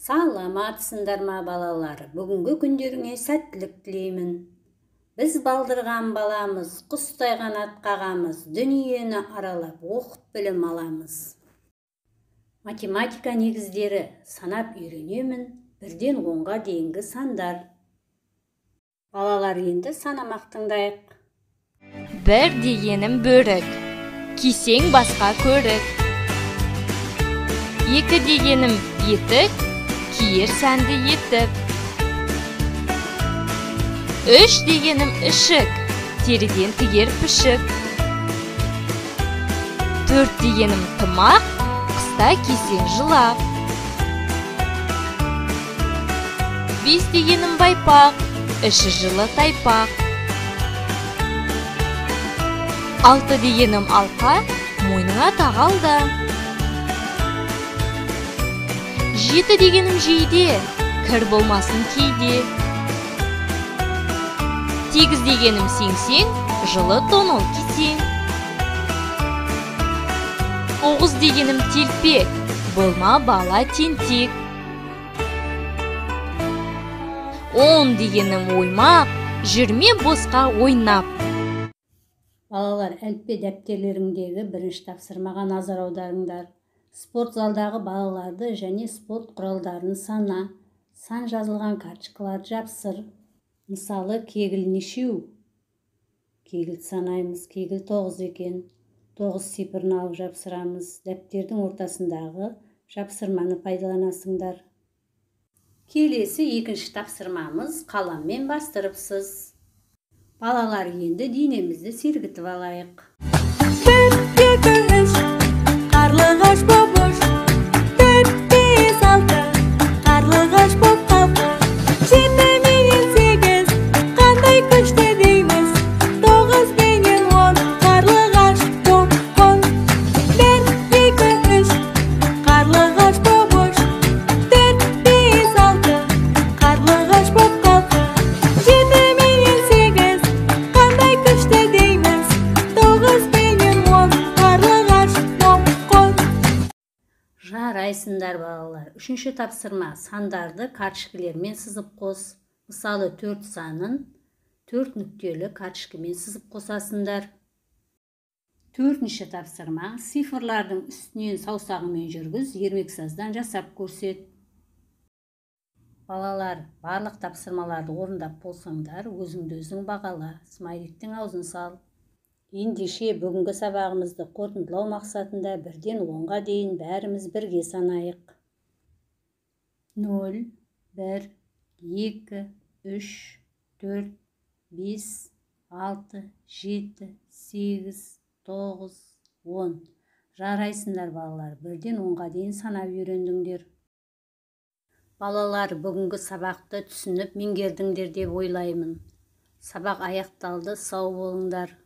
Саламатсыңдар ма балалар? Бүгінгі күндеріңе сәттілік тілеймін. Біз балдырған баламыз, құстай қанат қағамыз, дүниені аралап, оқып білім аламыз. Математика негіздері санап үйренемін, 1-ден 10-ға дейінгі сандар. Балалар, енді санамақ тыңдайық. 1 дегенім бөрік, кисең басқа көрік. 2 дегенім етік, киер сәнді етік. 3 дегенім ішік, теріден тігер пішік. 4 дегенім тымақ, қыста кисең жылап. 5 дегенім байпақ, іші жылы тайпақ. 6 дегенім алқа, мойныңа тағалда. 7 дегенім жейде, кір болмасын кейде. 8 дегенім сеңсең, жылы тонол кисең. 9 дегенім телпек, болма бала тентек. 10 дегенім оймақ, жүрме босқа ойнап. Балалар, әліппе дәптерлеріңдегі бірінші тапсырмаға назар аударыңдар. Спорт залдағы балаларды және спорт құралдарын сана, сан жазылған карточкаларды жапсыр. Мысалы, кегіл нешеу? Кегіл санаймыз, кегіл 9 екен. 9 сипырын алып жапсырамыз. Дәптердің ортасындағы жапсырманы пайдаланасыңдар. Келесі екінші тапсырмамыз қаламмен бастырыпсыз. Балалар, енді денемізді сергітіп алайық. 1, 2, 3, қарлығаш боп ұш. 4, 5, 6, қарлығаш боп қалды. 7 менен 8, қандай күшті дейміз. 9 менен 10, қарлығаш боп қон. 1, 2, 3, қарлығаш боп ұш. 4, 5, 6, қарлығаш боп қалды. 7 менен 8, қандай күшті дейміз. 9 менен 10, қарлығаш боп қон. Жарайсыңдар балалар. Үшінші тапсырма, сандарды карточкалермен сызып қос. Мысалы, 4 санын 4 нүктелі карточкамен сызып қосасыңдар. Төртінші тапсырма, цифрлардың үстінен саусағымен жүргіз, ермексаздан жасап көрсет. Балалар, барлық тапсырмаларды орындап болсаңдар, өзіңді өзің бағала, смайликтің аузын сал. Ендеше бүгінгі сабағымызды қорытындылау мақсатында 1-ден 10-ға дейін бәріміз бірге санайық. 0, 1, 2, 3, 4, 5, 6, 7, 8, 9, 10. Жарайсыңдар балалар, 1-ден 10-ға дейін санап үйрендіңдер. Балалар, бүгінгі сабақты түсініп меңгердіңдер деп ойлаймын. Сабақ аяқталды, сау болыңдар.